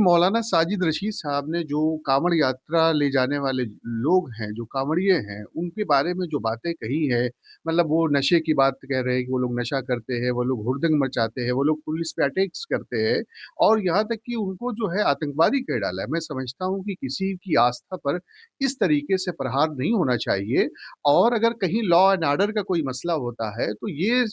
मौलाना साजिद रशीद साहब ने जो कांवड़ यात्रा ले जाने वाले लोग हैं, जो कांवड़िए हैं, उनके बारे में जो बातें कही है, मतलब वो नशे की बात कह रहे हैं कि वो लोग नशा करते हैं, वो लोग हुड़दंग मचाते हैं, वो लोग पुलिस पे अटैक्स करते हैं और यहाँ तक कि उनको जो है आतंकवादी कह डाला है। मैं समझता हूँ कि किसी की आस्था पर इस तरीके से प्रहार नहीं होना चाहिए और अगर कहीं लॉ एंड ऑर्डर का कोई मसला होता है तो ये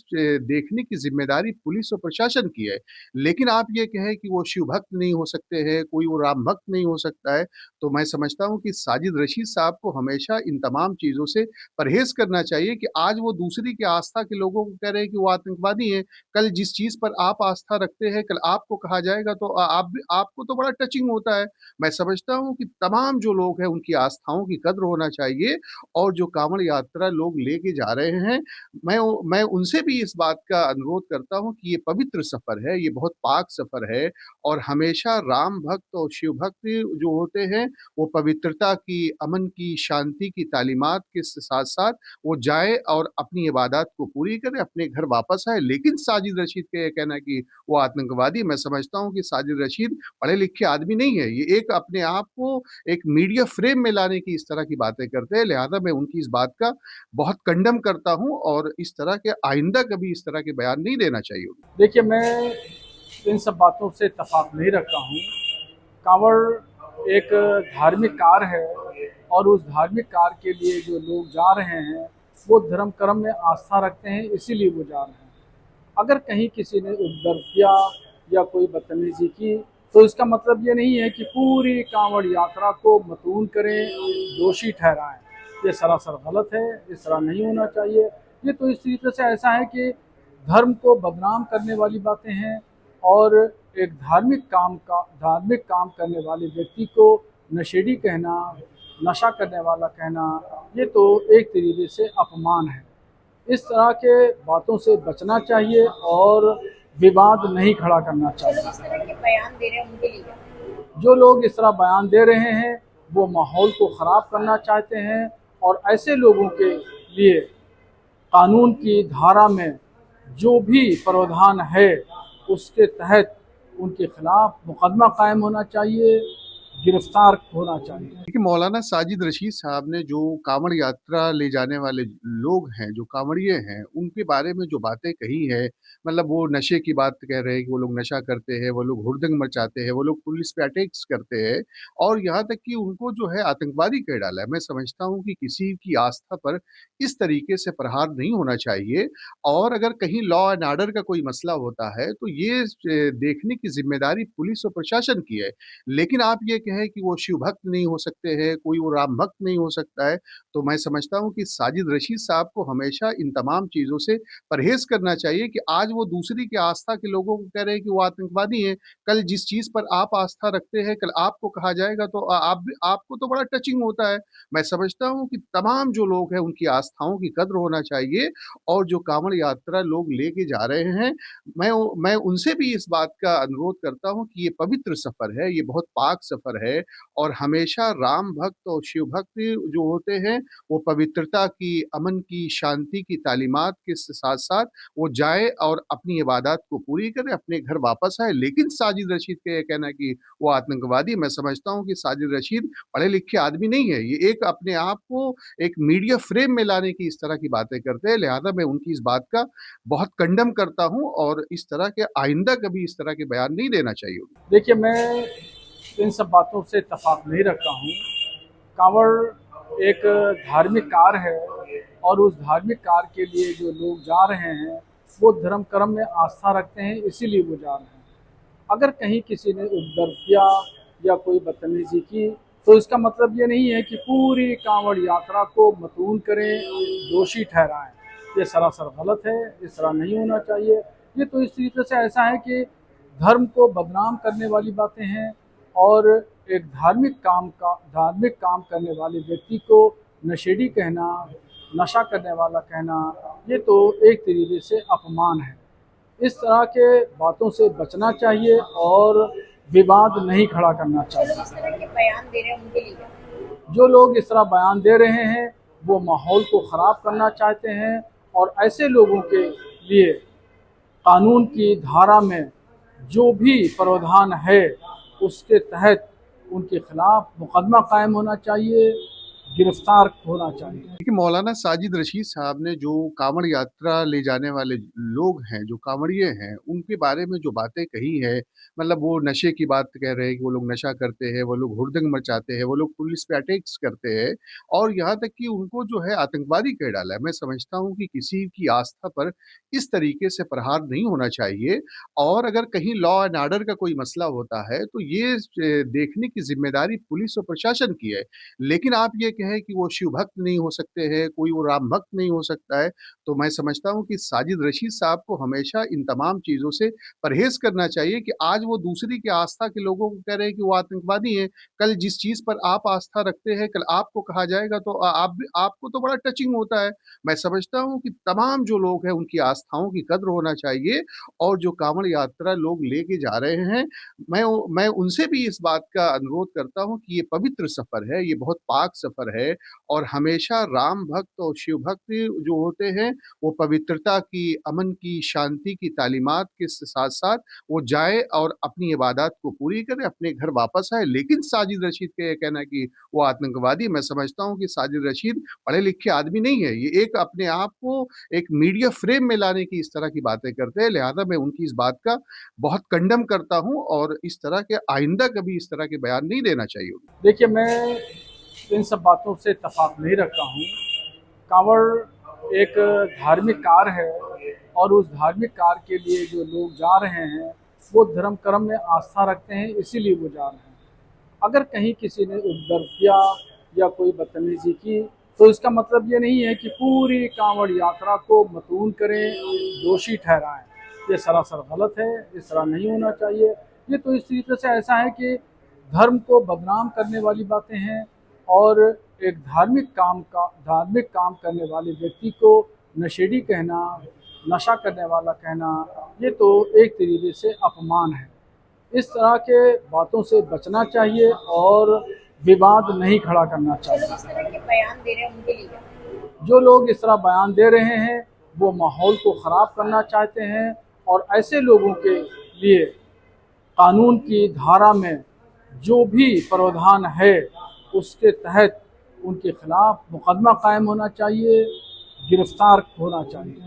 देखने की जिम्मेदारी पुलिस और प्रशासन की है। लेकिन आप ये कहें कि वो शिव भक्त नहीं हो सकते हैं, कोई वो राम भक्त नहीं हो सकता है, तो मैं समझता हूँ कि साजिद रशीद साहब को हमेशा इन तमाम चीज़ों से परहेज़ करना चाहिए कि आज वो दूसरी की आस्था के लोगों को कह रहे हैं कि वो आतंकवादी हैं। कल जिस चीज़ पर आप आस्था रखते हैं, कल आपको कहा जाएगा तो आप भी आपको तो बड़ा टचिंग होता है। मैं समझता हूँ कि तमाम जो लोग हैं, उनकी आस्थाओं की कद्र होना चाहिए और जो कांवड़ यात्रा लोग लेके जा रहे हैं, मैं उनसे भी इस बात का अनुरोध करता हूँ कि ये पवित्र सफ़र है, ये बहुत पाक सफ़र है और हमेशा राम भक्त और शिव भक्त जो होते हैं, वो पवित्रता की, अमन की, शांति की तालीमात के साथ-साथ वो जाएँ और अपनी इबादत को पूरी करें, अपने घर वापस आएँ। लेकिन साजिद रशीद का ये कहना है कि वो आतंकवादी, मैं समझता हूँ कि साजिद रशीद पढ़े-लिखे आदमी नहीं है। ये एक अपने आप को एक मीडिया फ्रेम में लाने की इस तरह की बातें करते हैं, लिहाज़ा मैं उनकी इस बात का बहुत कंडेम करता हूँ और इस तरह के आइंदा कभी इस तरह के बयान नहीं देना चाहिए उन्हें। देखिए, मैं इन सब बातों से इत्तेफाक नहीं रखता हूँ। कांवड़ एक धार्मिक कार्य है और उस धार्मिक कार्य के लिए जो लोग जा रहे हैं वो धर्म कर्म में आस्था रखते हैं, इसीलिए वो जा रहे हैं। अगर कहीं किसी ने उपद्रव किया या कोई बदतमीजी की तो इसका मतलब ये नहीं है कि पूरी कांवड़ यात्रा को मतून करें, दोषी ठहराएं। ये सरासर गलत है, इस तरह नहीं होना चाहिए। ये तो इस तरीके से ऐसा है कि धर्म को बदनाम करने वाली बातें हैं और एक धार्मिक काम करने वाले व्यक्ति को नशेड़ी कहना, नशा करने वाला कहना, ये तो एक तरीके से अपमान है। इस तरह के बातों से बचना चाहिए और विवाद नहीं खड़ा करना चाहिए। इस तरह के बयान दे रहे हैं उनके लिए जो लोग इस तरह बयान दे रहे हैं वो माहौल को ख़राब करना चाहते हैं और ऐसे लोगों के लिए कानून की धारा में जो भी प्रावधान है उसके तहत उनके खिलाफ मुकदमा कायम होना चाहिए, गिरफ्तार होना चाहिए। देखिए, मौलाना साजिद रशीद साहब ने जो कांवड़ यात्रा ले जाने वाले लोग हैं, जो कांवड़िए हैं, उनके बारे में जो बातें कही है, मतलब वो नशे की बात कह रहे हैं कि वो लोग नशा करते हैं, वो लोग हुड़दंग मचाते हैं, वो लोग पुलिस पे अटैक्स करते हैं और यहाँ तक कि उनको जो है आतंकवादी कह डाला है। मैं समझता हूँ कि किसी की आस्था पर इस तरीके से प्रहार नहीं होना चाहिए और अगर कहीं लॉ एंड ऑर्डर का कोई मसला होता है, तो ये देखने की ज़िम्मेदारी पुलिस और प्रशासन की है। लेकिन आप ये कहें कि वो शिव भक्त नहीं हो सकते हैं, कोई वो राम भक्त नहीं हो सकता है, तो मैं समझता हूँ कि साजिद रशीद साहब को हमेशा इन तमाम चीज़ों से परहेज़ करना चाहिए कि आज वो दूसरी की आस्था के लोगों को कह रहे हैं कि वो आतंकवादी हैं। कल जिस चीज़ पर आप आस्था रखते हैं, कल आपको कहा जाएगा तो आपको तो बड़ा टचिंग होता है। मैं समझता हूँ कि तमाम जो लोग हैं, उनकी आस्थाओं की कद्र होना चाहिए और जो कांवड़ यात्रा लोग लेके जा रहे हैं, मैं उनसे भी इस बात का अनुरोध करता हूँ कि ये पवित्र सफ़र है, ये बहुत पाक सफ़र है और हमेशा राम भक्त और शिव भक्त जो होते हैं, वो पवित्रता की, अमन की, शांति की तालीमात के साथ-साथ वो जाएँ और अपनी इबादत को पूरी करें, अपने घर वापस आएँ। लेकिन साजिद रशीद का ये कहना है कि वो आतंकवादी, मैं समझता हूँ कि साजिद रशीद पढ़े-लिखे आदमी नहीं है। ये एक अपने आप को एक मीडिया फ्रेम में लाने की इस तरह की बातें करते हैं, लिहाज़ा मैं उनकी इस बात का बहुत कंडेम करता हूँ और इस तरह के आइंदा कभी इस तरह के बयान नहीं देना चाहिए उन्हें। देखिए, मैं इन सब बातों से इत्तेफाक नहीं रखता हूँ। कांवड़ एक धार्मिक कार्य है और उस धार्मिक कार्य के लिए जो लोग जा रहे हैं वो धर्म कर्म में आस्था रखते हैं, इसीलिए वो जा रहे हैं। अगर कहीं किसी ने उपद्रव किया या कोई बदतमीजी की तो इसका मतलब ये नहीं है कि पूरी कांवड़ यात्रा को मतून करें, दोषी ठहराएं। ये सरासर गलत है, इस तरह नहीं होना चाहिए। ये तो इस तरीके से ऐसा है कि धर्म को बदनाम करने वाली बातें हैं और एक धार्मिक काम करने वाले व्यक्ति को नशेड़ी कहना, नशा करने वाला कहना, ये तो एक तरीके से अपमान है। इस तरह के बातों से बचना चाहिए और विवाद नहीं खड़ा करना चाहिए। इस तरह के बयान दे रहे हैं उनके लिए जो लोग इस तरह बयान दे रहे हैं वो माहौल को ख़राब करना चाहते हैं और ऐसे लोगों के लिए कानून की धारा में जो भी प्रावधान है उसके तहत उनके खिलाफ मुकदमा कायम होना चाहिए, गिरफ्तार होना चाहिए। देखिए, मौलाना साजिद रशीद साहब ने जो कांवड़ यात्रा ले जाने वाले लोग हैं, जो कांवड़िए हैं, उनके बारे में जो बातें कही है, मतलब वो नशे की बात कह रहे हैं कि वो लोग नशा करते हैं, वो लोग हुड़दंग मचाते हैं, वो लोग पुलिस पे अटैक्स करते हैं और यहाँ तक कि उनको जो है आतंकवादी कह डाला है। मैं समझता हूँ कि किसी की आस्था पर इस तरीके से प्रहार नहीं होना चाहिए और अगर कहीं लॉ एंड ऑर्डर का कोई मसला होता है, तो ये देखने की जिम्मेदारी पुलिस और प्रशासन की है। लेकिन आप ये कहें कि वो शिव भक्त नहीं हो सकते हैं, कोई वो राम भक्त नहीं हो सकता है, तो मैं समझता हूँ कि साजिद रशीद साहब को हमेशा इन तमाम चीज़ों से परहेज़ करना चाहिए कि आज वो दूसरी की आस्था के लोगों को कह रहे हैं कि वो आतंकवादी हैं। कल जिस चीज़ पर आप आस्था रखते हैं, कल आपको कहा जाएगा तो आपको तो बड़ा टचिंग होता है। मैं समझता हूँ कि तमाम जो लोग हैं, उनकी आस्थाओं की कद्र होना चाहिए और जो कांवड़ यात्रा लोग लेके जा रहे हैं, मैं उनसे भी इस बात का अनुरोध करता हूँ कि ये पवित्र सफ़र है, ये बहुत पाक सफ़र है और हमेशा राम भक्त और शिव भक्त जो होते हैं, वो पवित्रता की, अमन की, शांति की तालीमात के साथ-साथ वो जाए और अपनी इबादत को पूरी करे, अपने घर वापस आए। लेकिन साजिद रशीद का ये कहना है कि वो आतंकवादी, मैं समझता हूँ कि साजिद रशीद पढ़े-लिखे आदमी नहीं है। ये एक अपने आप को एक मीडिया फ्रेम में लाने की इस तरह की बातें करते हैं, लिहाज़ा मैं उनकी इस बात का बहुत कंडम करता हूँ और इस तरह के आइंदा कभी इस तरह के बयान नहीं देना चाहिए उन्हें। देखिए, मैं इन सब बातों से इत्तेफाक नहीं रखता हूँ। कांवड़ एक धार्मिक कार्य है और उस धार्मिक कार्य के लिए जो लोग जा रहे हैं वो धर्म कर्म में आस्था रखते हैं, इसीलिए वो जा रहे हैं। अगर कहीं किसी ने उपद्रव किया या कोई बदतमीजी की तो इसका मतलब ये नहीं है कि पूरी कांवड़ यात्रा को मतून करें, दोषी ठहराएं। ये सरासर गलत है, इस तरह नहीं होना चाहिए। ये तो इस तरीके से ऐसा है कि धर्म को बदनाम करने वाली बातें हैं और एक धार्मिक काम करने वाले व्यक्ति को नशेड़ी कहना, नशा करने वाला कहना, ये तो एक तरीके से अपमान है। इस तरह के बातों से बचना चाहिए और विवाद नहीं खड़ा करना जो लोग चाहिए। इस तरह के बयान दे रहे हैं उनके लिए जो लोग इस तरह बयान दे रहे हैं वो माहौल को ख़राब करना चाहते हैं और ऐसे लोगों के लिए कानून की धारा में जो भी प्रावधान है उसके तहत उनके खिलाफ मुकदमा कायम होना चाहिए, गिरफ्तार होना चाहिए।